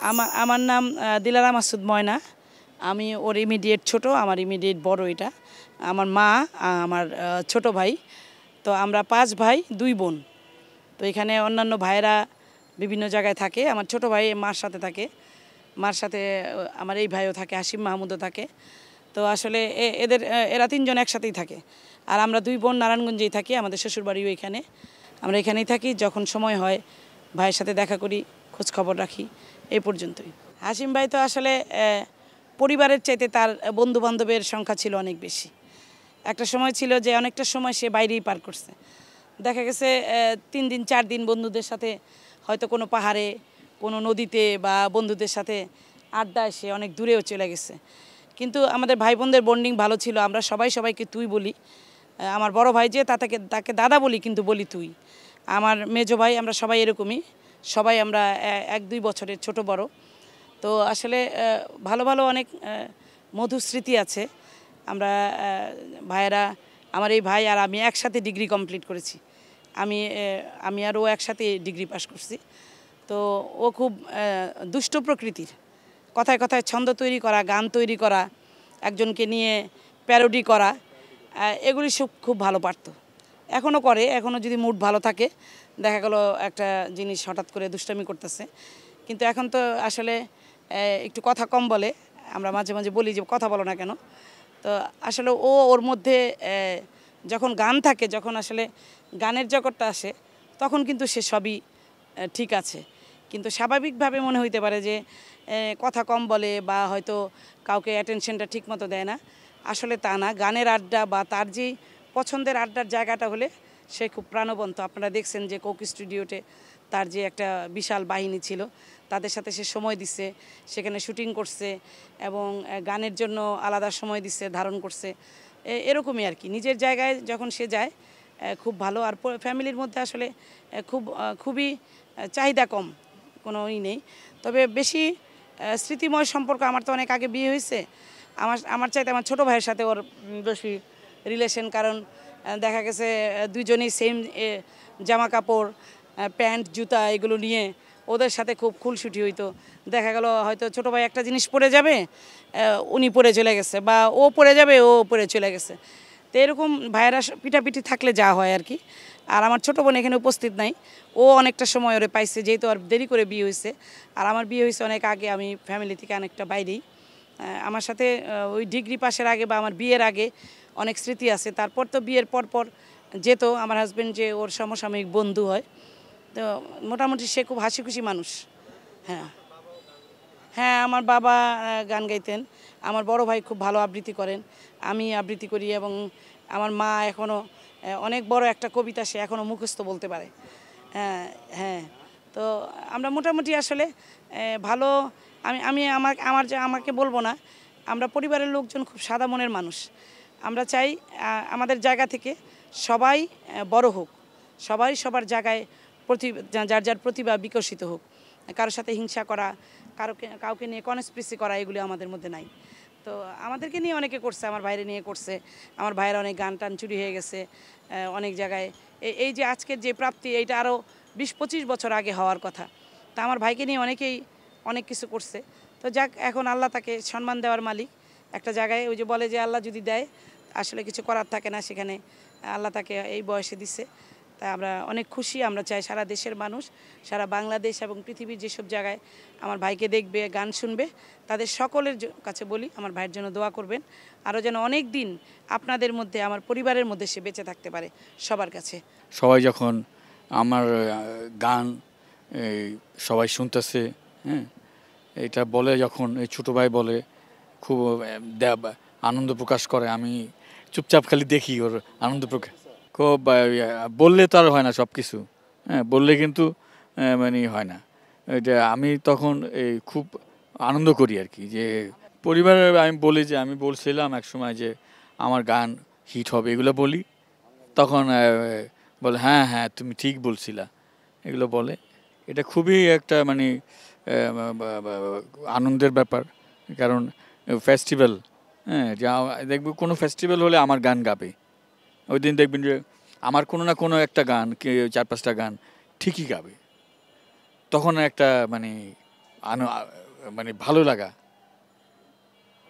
আমার আমার নাম দিলারা মাসুদ ময়না। আমি ওর ইমিডিয়েট ছোট, আমার ইমিডিয়েট বড়। এটা আমার মা, আমার ছোট ভাই। তো আমরা 5 ভাই 2 বোন। তো এখানে অন্যান্য ভাইয়েরা বিভিন্ন জায়গায় থাকে। আমার ছোট ভাই মার সাথে থাকে, মার সাথে আমার এই ভাইও থাকে, হাসিম মাহমুদও থাকে। তো আসলে এরা 3 জন একসাথেই থাকে। আর আমরা 2 বোন নারায়ণগঞ্জেই থাকি, আমাদের শ্বশুরবাড়িও এখানে। আমরা এখানেই থাকি, যখন সময় হয় ভাইয়ের সাথে দেখা করি, খোঁজ খবর রাখি, এই পর্যন্তই। হাসিম ভাই তো আসলে পরিবারের চাইতে তার বন্ধু বান্ধবের সংখ্যা ছিল অনেক বেশি। একটা সময় ছিল যে অনেকটা সময় সে বাইরেই পার করছে। দেখা গেছে 3 দিন 4 দিন বন্ধুদের সাথে হয়তো কোনো পাহাড়ে, কোনো নদীতে বা বন্ধুদের সাথে আড্ডায় সে অনেক দূরেও চলে গেছে। কিন্তু আমাদের ভাই বোনদের বন্ডিং ভালো ছিল, আমরা সবাই সবাইকে তুই বলি। আমার বড় ভাই যে তাকে দাদা বলি, কিন্তু বলি তুই। আমার মেজো ভাই, আমরা সবাই এরকমই, সবাই আমরা 1-2 বছরের ছোট বড়। তো আসলে ভালো ভালো অনেক মধুর স্মৃতি আছে। আমরা ভাইয়েরা, আমার এই ভাই আর আমি একসাথে ডিগ্রি কমপ্লিট করেছি। আমি আর ও একসাথে ডিগ্রি পাস করছি। তো ও খুব দুষ্ট প্রকৃতির, কথায় কথায় ছন্দ তৈরি করা, গান তৈরি করা, একজনকে নিয়ে প্যারোডি করা, এগুলি সব খুব ভালো পারত। এখনও করে, এখনও যদি মুড ভালো থাকে, দেখা গেল একটা জিনিস হঠাৎ করে দুষ্টামি করতেছে। কিন্তু এখন তো আসলে একটু কথা কম বলে, আমরা মাঝে মাঝে বলি যে কথা বলো না কেন। তো আসলে ওর মধ্যে যখন গান থাকে, যখন আসলে গানের জগৎটা আসে, তখন কিন্তু সে সবই ঠিক আছে। কিন্তু স্বাভাবিকভাবে মনে হইতে পারে যে কথা কম বলে বা হয়তো কাউকে অ্যাটেনশনটা ঠিক মতো দেয় না। আসলে তা না, গানের আড্ডা বা তার যেই পছন্দের আড্ডার জায়গাটা হলে সে খুব প্রাণবন্ত। আপনারা দেখছেন যে কোক স্টুডিওতে তার যে একটা বিশাল বাহিনী ছিল, তাদের সাথে সে সময় দিচ্ছে, সেখানে শুটিং করছে এবং গানের জন্য আলাদা সময় দিচ্ছে, ধারণ করছে। এরকমই আর কি, নিজের জায়গায় যখন সে যায় খুব ভালো। আর ফ্যামিলির মধ্যে আসলে খুবই চাহিদা কম, কোনো নেই। তবে বেশি স্মৃতিময় সম্পর্ক, আমার তো অনেক আগে বিয়ে হয়েছে, আমার চাইতে আমার ছোটো ভাইয়ের সাথে ওর বেশি রিলেশন। কারণ দেখা গেছে দুইজনেই সেম জামা কাপড়, প্যান্ট, জুতা এগুলো নিয়ে ওদের সাথে খুব খুনসুটি হইতো। দেখা গেল হয়তো ছোটো ভাই একটা জিনিস পরে যাবে, উনি পরে চলে গেছে, বা ও পরে যাবে, ও পরে চলে গেছে। তো এরকম ভাইয়েরা পিঠাপিঠি থাকলে যা হয় আর কি। আর আমার ছোটো বোন এখানে উপস্থিত নাই, ও অনেকটা সময় ওরে পাইছে, যেহেতু আর দেরি করে বিয়ে হয়েছে। আর আমার বিয়ে হয়েছে অনেক আগে, আমি ফ্যামিলি থেকে অনেকটা বাইরেই। আমার সাথে ওই ডিগ্রি পাসের আগে বা আমার বিয়ের আগে অনেক স্মৃতি আছে। তারপর তো বিয়ের পর যেত আমার হাজব্যান্ড, যে ওর সমসাময়িক বন্ধু হয়। তো মোটামুটি সে খুব হাসি খুশি মানুষ। হ্যাঁ, হ্যাঁ, আমার বাবা গান গাইতেন, আমার বড় ভাই খুব ভালো আবৃত্তি করেন, আমি আবৃত্তি করি, এবং আমার মা এখনও অনেক বড় একটা কবিতা সে এখনও মুখস্থ বলতে পারে। হ্যাঁ, হ্যাঁ। তো আমরা মোটামুটি আসলে ভালো। আমি আমি আমার আমার যে আমাকে বলবো না, আমরা পরিবারের লোকজন খুব সাদা মনের মানুষ। আমরা চাই আমাদের জায়গা থেকে সবাই বড় হোক, সবাই সবার জায়গায় যার যার প্রতিভা বিকশিত হোক। কারোর সাথে হিংসা করা, কাউকে নিয়ে কনস্পিরেসি করা, এগুলি আমাদের মধ্যে নাই। তো আমাদেরকে নিয়ে অনেকে করছে, আমার বাইরে নিয়ে করছে, আমার ভাইয়ের অনেক গান টান চুরি হয়ে গেছে অনেক জায়গায়। এই যে আজকের যে প্রাপ্তি, এইটা আরও 20-25 বছর আগে হওয়ার কথা। তা আমার ভাইকে নিয়ে অনেকেই অনেক কিছু করছে। তো যাক, এখন আল্লাহ তাকে সম্মান দেওয়ার মালিক। একটা জায়গায় ওই যে বলে যে আল্লাহ যদি দেয়, আসলে কিছু করার থাকে না, সেখানে আল্লাহ তাকে এই বয়সে দিচ্ছে। তাই আমরা অনেক খুশি। আমরা চাই সারা দেশের মানুষ, সারা বাংলাদেশ এবং পৃথিবীর যেসব জায়গায় আমার ভাইকে দেখবে, গান শুনবে, তাদের সকলের কাছে বলি আমার ভাইয়ের জন্য দোয়া করবেন। আরও যেন অনেক দিন আপনাদের মধ্যে, আমার পরিবারের মধ্যে সে বেঁচে থাকতে পারে, সবার কাছে। সবাই যখন আমার গান সবাই শুনতেছে, হ্যাঁ, এটা বলে, যখন এই ছোটো ভাই বলে, খুব আনন্দ প্রকাশ করে। আমি চুপচাপ খালি দেখি ওর আনন্দ প্রকাশ। খুব বললে তো আর হয় না সব কিছু, হ্যাঁ, বললে কিন্তু মানে হয় না। এটা আমি তখন খুব আনন্দ করি আর কি, যে পরিবারের আমি বলি, যে আমি বলছিলাম এক সময় যে আমার গান হিট হবে, এগুলো বলি, তখন বলে হ্যাঁ হ্যাঁ তুমি ঠিক বলছিলা, এগুলো বলে। এটা খুবই একটা মানে আনন্দের ব্যাপার। কারণ ফেস্টিভ্যাল, হ্যাঁ, যা দেখব কোনো ফেস্টিভ্যাল হলে আমার গান গাবে। ওই দিন দেখবেন যে আমার কোনো না কোনো একটা গান, 4-5টা গান ঠিকই গাবে। তখন একটা মানে মানে ভালো লাগা।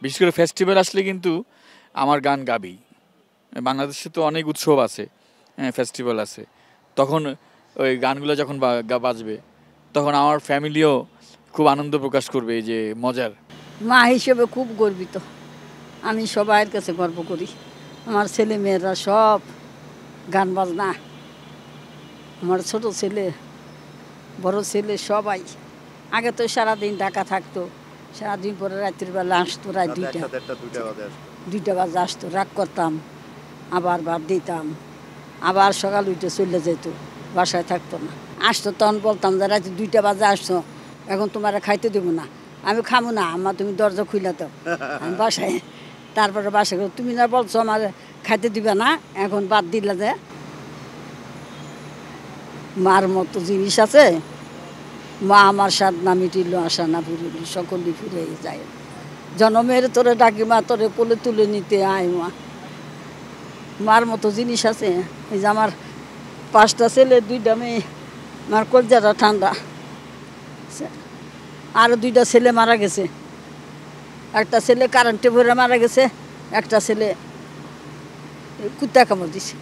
বিশেষ করে ফেস্টিভ্যাল আসলে কিন্তু আমার গান গাবি। বাংলাদেশে তো অনেক উৎসব আছে, হ্যাঁ ফেস্টিভ্যাল আছে, তখন ওই গানগুলো যখন বাজবে তখন আমার ফ্যামিলিও খুব আনন্দ প্রকাশ করবে, এই যে মজার। মা হিসেবে খুব গর্বিত, আমি সবার কাছে গর্ব করি। আমার ছেলে মেয়েরা সব গান বাজনা, আমার ছোট ছেলে বড় ছেলে সবাই। আগে তো সারাদিন ঢাকা থাকতো, সারাদিন পরে রাত্রিবেলা আসতো, রাত 2টা বাজে আসতো, রাগ করতাম, আবার ভাত দিতাম, আবার সকাল উঠে চলে যেত, বাসায় থাকতো না। আসতো তখন বলতাম যে রাত 2টা বাজে আসছো, এখন তোমার খাইতে দেবো না। আমি খাবো না, আমার তুমি দরজা খুলে দাও, আমি বাসায়। তারপরে বাসায় তুমি না বলছো আমার খাইতে দিবে না, এখন বাদ দিলে যে। মার মতো জিনিস আছে, মা আমার স্বাদ না মিটিল, আশা না পুরিল, সকলই ফিরে যায়। জনমের তোরে ডাকি মা, তোরে কোলে তুলে নিতে আয় মা। মার মতো জিনিস আছে। এই যে আমার 5টা ছেলে 2টা মেয়ে, আমার কলজাটা ঠান্ডা। আরও 2টা ছেলে মারা গেছে, একটা ছেলে কারেন্টে ভরে মারা গেছে, একটা ছেলে কুত্তা কামড় দিছে।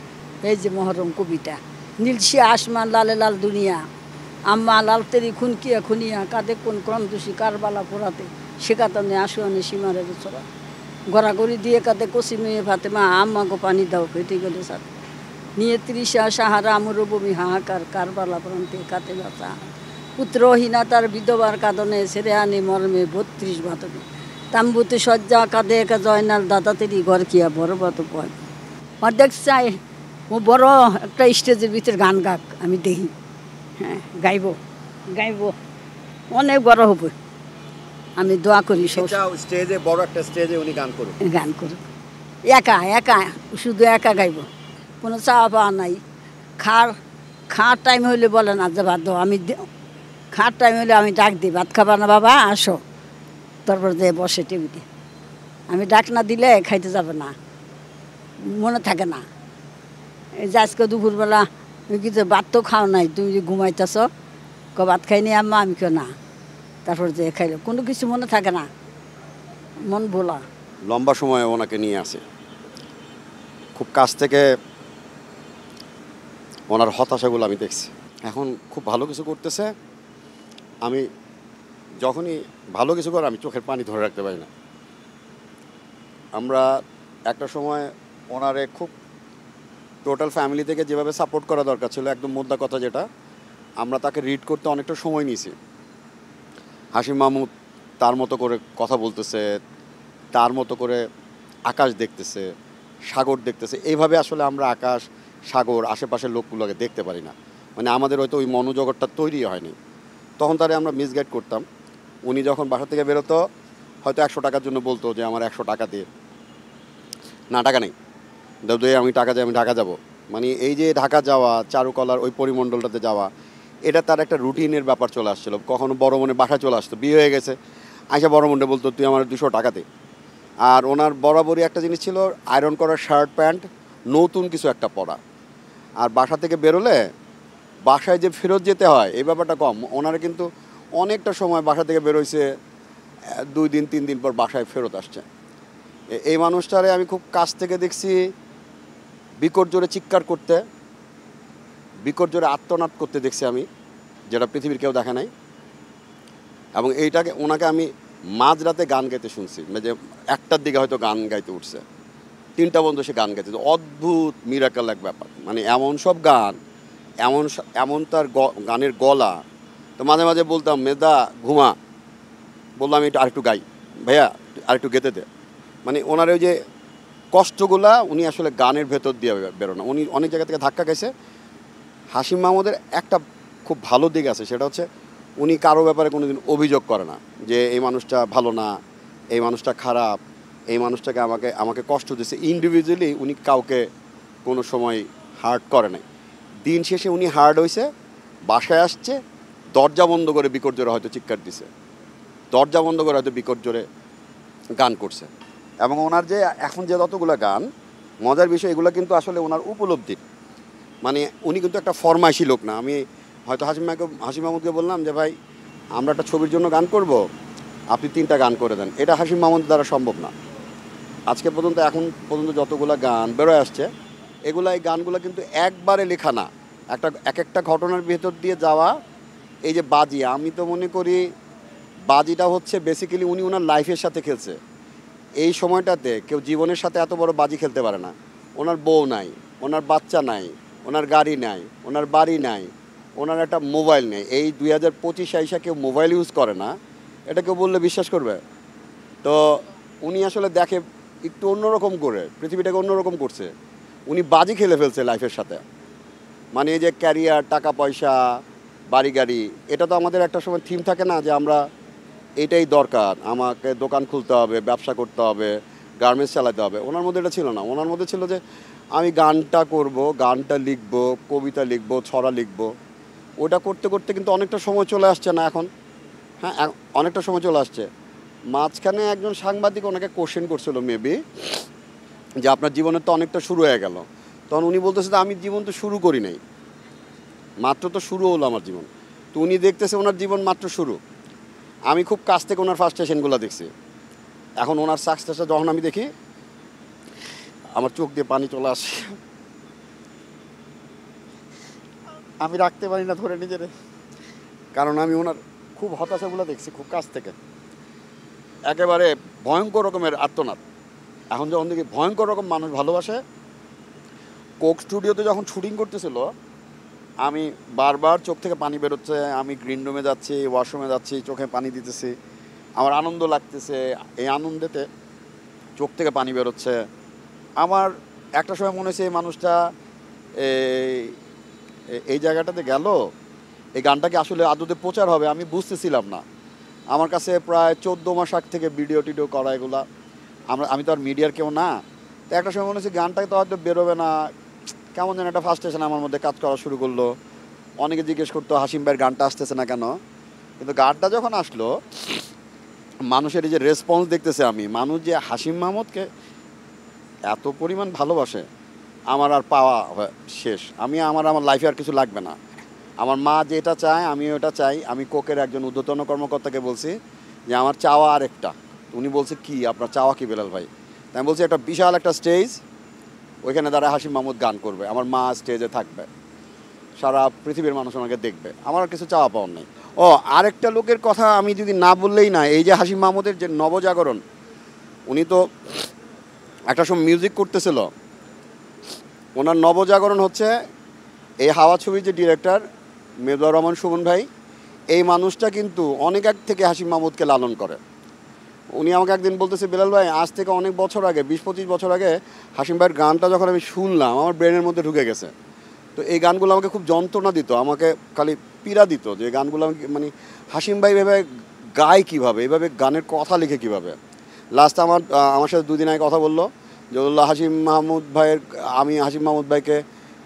এই যে মহরম কবিতা, নীলসি আসমান লালে লাল দুনিয়া, আম্মা লাল তেরি খুনকিয়া খুনিয়া, কাঁদে কোন ক্রম দোষী কারবালা পোড়াতে, শেখাতানে আসুয়ানে সীমারে বছরা, গড়াগড়ি দিয়ে কাঁদে কষি মেয়ে ফাতেমা, আম্মা গো পানি দাও ফেটে গেলে সাথে, নিয়ে 30 সাহারা আমর বমি হাহাকার, কারবালা প্রান্তে কাতে বাঁচা, পুত্রহীনা তার বিধবার কাঁদনে, ছেড়ে আনে মর্মে 32 বাতনে, তাম্বুতে সজ্জা কাঁদে একা জয়নাল, দাদা তেরি ঘর কিয়া বড় বাত পয়। অর্ধেক চাই ও বড় একটা স্টেজের ভিতরে গান গাক, আমি দেখি, হ্যাঁ গাইব গাইব, অনেক বড় হবে। আমি দোয়া করি সব স্টেজে, বড় একটা স্টেজে উনি গান করুন, গান করুক, একা একা, শুধু একা গাইব, কোনো চাওয়া পাওয়া নাই। খাওয়ার টাইম হইলে বলে না যে ভাত দাও, আমি খাওয়ার টাইম হইলে আমি ডাক দিই, ভাত খাবা না বাবা আসো, তারপর যে বসে টেবিলে। আমি ডাক না দিলে খাইতে যাবে না, মনে থাকে না। এই যে আজকে দুপুরবেলা কিছু ভাত তো খাও নাই, তুমি যে ঘুমাইতেছ, ভাত খাইনি আম্মা, আমি কেউ না, তারপর যে খাইলে কোনো কিছু মনে থাকে না, মন ভোলা। লম্বা সময় ওনাকে নিয়ে আসে, খুব কাছ থেকে ওনার হতাশাগুলো আমি দেখছি। এখন খুব ভালো কিছু করতেছে, আমি যখনই ভালো কিছু করে আমি চোখের পানি ধরে রাখতে পারি না। আমরা একটা সময় ওনারে খুব টোটাল ফ্যামিলি থেকে যেভাবে সাপোর্ট করা দরকার ছিল, একদম মোদ্দা কথা যেটা, আমরা তাকে রিড করতে অনেকটা সময় নিয়েছি। হাশিম মাহমুদ তার মতো করে কথা বলতেছে, তার মতো করে আকাশ দেখতেছে, সাগর দেখতেছে, এইভাবে আসলে আমরা আকাশ সাগর আশেপাশের লোকগুলোকে দেখতে পারি না। মানে আমাদের হয়তো ওই মনোজগৎটা তৈরি হয়নি, তখন তারে আমরা মিসগাইড করতাম। উনি যখন বাসা থেকে বেরোতো হয়তো 100 টাকার জন্য বলতো যে আমার 100 টাকা দিয়ে, না টাকা নেই, দাদু আমি টাকা যাই, আমি ঢাকা যাব। মানে এই যে ঢাকা যাওয়া, চারুকলার ওই পরিমণ্ডলটাতে যাওয়া, এটা তার একটা রুটিনের ব্যাপার চলে আসছিলো। কখনো বড় মনে বাসায় চলে আসতো, বিয়ে হয়ে গেছে, আইসা বড় মনে বলতো তুই আমার 200 টাকাতে। আর ওনার বরাবরই একটা জিনিস ছিল, আয়রন করা শার্ট প্যান্ট, নতুন কিছু একটা পরা। আর বাসা থেকে বেরোলে বাসায় যে ফেরত যেতে হয় এই ব্যাপারটা কম। ওনারা কিন্তু অনেকটা সময় বাসা থেকে বেরোইছে, 2 দিন 3 দিন পর বাসায় ফেরত আসছে। এই মানুষটারে আমি খুব কাছ থেকে দেখছি বিকট জোরে চিৎকার করতে, বিকট জোরে আত্মনাদ করতে দেখছি আমি, যেটা পৃথিবীর কেউ দেখে নাই। এবং এইটাকে ওনাকে আমি মাঝরাতে গান গাইতে শুনছি, যে 1টার দিকে হয়তো গান গাইতে উঠছে, 3টা পর্যন্ত সে গান গাইতে। অদ্ভুত মিরাকেল এক ব্যাপার, মানে এমন সব গান, এমন তার গানের গলা। তো মাঝে মাঝে বলতাম মেদা ঘুমা, বললাম একটু আরেকটু গাই, ভাইয়া আরেকটু গেতে দে। মানে ওনার ওই যে কষ্টগুলা উনি আসলে গানের ভেতর দিয়ে বেরোনো। উনি অনেক জায়গা থেকে ধাক্কা খাইছে। হাশিম মাহমুদের একটা খুব ভালো দিক আছে, সেটা হচ্ছে উনি কারো ব্যাপারে কোনো দিন অভিযোগ করে না যে এই মানুষটা ভালো না, এই মানুষটা খারাপ, এই মানুষটাকে আমাকে কষ্ট দিচ্ছে। ইন্ডিভিজুয়ালি উনি কাউকে কোনো সময় হার্ট করে নাই। দিন শেষে উনি হার্ট হয়েছে, বাসায় আসছে, দরজা বন্ধ করে বিকট জোরে হয়তো চিৎকার দিছে, দরজা বন্ধ করে হয়তো বিকট জোরে গান করছে। এবং ওনার যে এখন যে যতগুলো গান, মজার বিষয় এগুলো কিন্তু আসলে ওনার উপলব্ধির। মানে উনি কিন্তু একটা ফরমাইশি লোক না। আমি হয়তো হাশিম মাহমুদকে বললাম যে ভাই আমরা একটা ছবির জন্য গান করব, আপনি 3টা গান করে দেন, এটা হাশিম মাহমুদের দ্বারা সম্ভব না। আজকে পর্যন্ত এখন পর্যন্ত যতগুলো গান বেরোয় আসছে এই গানগুলো কিন্তু একবারে লেখা না, এক একটা ঘটনার ভেতর দিয়ে যাওয়া। এই যে বাজি, আমি তো মনে করি বাজিটা হচ্ছে বেসিক্যালি উনি ওনার লাইফের সাথে খেলছে। এই সময়টাতে কেউ জীবনের সাথে এত বড় বাজি খেলতে পারে না। ওনার বউ নাই, ওনার বাচ্চা নাই, ওনার গাড়ি নাই, ওনার বাড়ি নাই, ওনার একটা মোবাইল নেই। এই 2025 আইসা কেউ মোবাইল ইউজ করে না, এটা কেউ বললে বিশ্বাস করবে? তো উনি আসলে দেখে একটু অন্যরকম করে, পৃথিবীটাকে অন্যরকম করছে। উনি বাজি খেলে ফেলছে লাইফের সাথে। মানে এই যে ক্যারিয়ার, টাকা পয়সা, বাড়ি গাড়ি, এটা তো আমাদের একটা সময় থিম থাকে না যে আমরা এটাই দরকার, আমাকে দোকান খুলতে হবে, ব্যবসা করতে হবে, গার্মেন্টস চালাতে হবে। ওনার মধ্যে এটা ছিল না। ওনার মধ্যে ছিল যে আমি গানটা করব, গানটা লিখব, কবিতা লিখব, ছড়া লিখব। ওটা করতে করতে কিন্তু অনেকটা সময় চলে আসছে না এখন? হ্যাঁ, অনেকটা সময় চলে আসছে। মাঝখানে একজন সাংবাদিক ওনাকে কোশ্চেন করছিল মেবি, যে আপনার জীবনের তো অনেকটা শুরু হয়ে গেল। তখন উনি বলতেছে যে আমি জীবন তো শুরু করি নাই, মাত্র তো শুরু হলো আমার জীবন। তো উনি দেখতেছে ওনার জীবন মাত্র শুরু। আমি খুব কাছ থেকে ওনার ফার্স্টেশনগুলো দেখছি। এখন ওনার সাকসেসটা যখন আমি দেখি আমার চোখ দিয়ে পানি চলে আসে, আমি রাখতে পারি না ধরে নিজেরে, কারণ আমি ওনার খুব হতাশাগুলো দেখছি খুব কাছ থেকে। একেবারে ভয়ঙ্কর রকমের আর্তনাদ। এখন যখন দেখি ভয়ঙ্কর রকম মানুষ ভালোবাসে। কোক স্টুডিওতে যখন শুটিং করতেছিল আমি বারবার চোখ থেকে পানি বেরোচ্ছে। আমি গ্রিন রুমে যাচ্ছি, ওয়াশরুমে যাচ্ছি, চোখে পানি দিতেছি, আমার আনন্দ লাগতেছে। এই আনন্দেতে চোখ থেকে পানি বেরোচ্ছে। আমার একটা সময় মনে হয়েছে এই মানুষটা এই জায়গাটাতে গেল, এই গানটাকে আসলে আদতে প্রচার হবে আমি বুঝতেছিলাম না। আমার কাছে প্রায় 14 মাস আগ থেকে ভিডিও টিডিও করা এগুলা, আমি তো আর মিডিয়ার কেউ না। তো একটা সময় মনে হচ্ছে গানটাকে তো হয়তো বেরোবে না, কেমন যেন একটা ফার্স্টেশন আমার মধ্যে কাজ করা শুরু করলো। অনেকে জিজ্ঞেস করতো হাশিম ভাইয়ের গানটা আসতেছে না কেন, কিন্তু গানটা যখন আসলো মানুষের এই যে রেসপন্স দেখতেছে আমি, মানুষ যে হাশিম মাহমুদকে এত পরিমাণ ভালোবাসে, আমার আর পাওয়া শেষ। আমার লাইফে আর কিছু লাগবে না। আমার মা যেটা চায় আমি ওটা চাই। আমি কোকের একজন ঊর্ধ্বতন কর্মকর্তাকে বলছি যে আমার চাওয়া আরেকটা। উনি বলছে কি আপনার চাওয়া কি বেলাল ভাই? তাই আমি বলছি একটা বিশাল একটা স্টেজ, ওইখানে দ্বারা হাশিম মাহমুদ গান করবে, আমার মা স্টেজে থাকবে, সারা পৃথিবীর মানুষ ওনাকে দেখবে। আমার আর কিছু চাওয়া পাওয়ার নেই। ও আরেকটা লোকের কথা আমি যদি না বললেই না, এই যে হাশিম মাহমুদের যে নবজাগরণ, উনি তো একটা সময় মিউজিক করতেছিল। ওনার নবজাগরণ হচ্ছে এই হাওয়া ছবির যে ডিরেক্টর মেজর রহমান সুমন ভাই, এই মানুষটা কিন্তু অনেক আগ থেকে হাশিম মাহমুদকে লালন করে। উনি আমাকে একদিন বলতেছে বেলাল ভাই আজ থেকে অনেক বছর আগে, 20-25 বছর আগে হাশিম ভাইয়ের গানটা যখন আমি শুনলাম আমার ব্রেনের মধ্যে ঢুকে গেছে। তো এই গানগুলো আমাকে খুব যন্ত্রণা দিত, আমাকে খালি পীড়া দিত যে গানগুলো মানে হাশিম ভাই এভাবে গায় কীভাবে, এভাবে গানের কথা লিখে কীভাবে। লাস্ট আমার সাথে 2 দিন আগে কথা বললো যে হাশিম মাহমুদ ভাইকে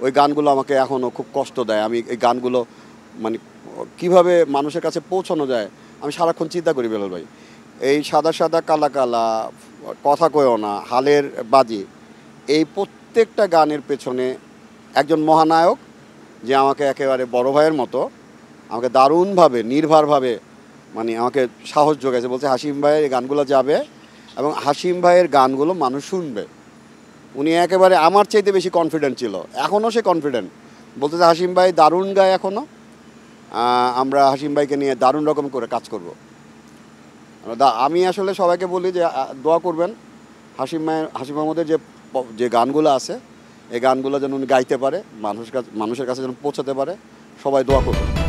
ওই গানগুলো আমাকে এখনও খুব কষ্ট দেয়। আমি এই গানগুলো মানে কীভাবে মানুষের কাছে পৌঁছানো যায় আমি সারাক্ষণ চিন্তা করি বেলাল ভাই। এই সাদা সাদা কালা কালা, কথা কয়ও না, হালের বাজি, এই প্রত্যেকটা গানের পেছনে একজন মহানায়ক যে আমাকে একেবারে বড় ভাইয়ের মতো আমাকে দারুণভাবে নির্ভরভাবে মানে আমাকে সাহস যোগাইছে। বলছে হাশিম ভাইয়ের এই গানগুলো যাবে এবং হাশিম ভাইয়ের গানগুলো মানুষ শুনবে। উনি একেবারে আমার চাইতে বেশি কনফিডেন্ট ছিল, এখনও সে কনফিডেন্ট। বলতেছে হাশিম ভাই দারুণ গায় এখনও, আমরা হাশিম ভাইকে নিয়ে দারুণ রকম করে কাজ করব। আমি আসলে সবাইকে বলি যে দোয়া করবেন হাশিম মাহমুদের যে গানগুলো আছে এই গানগুলো যেন উনি গাইতে পারে, মানুষের কাছে যেন পৌঁছাতে পারে, সবাই দোয়া করবেন।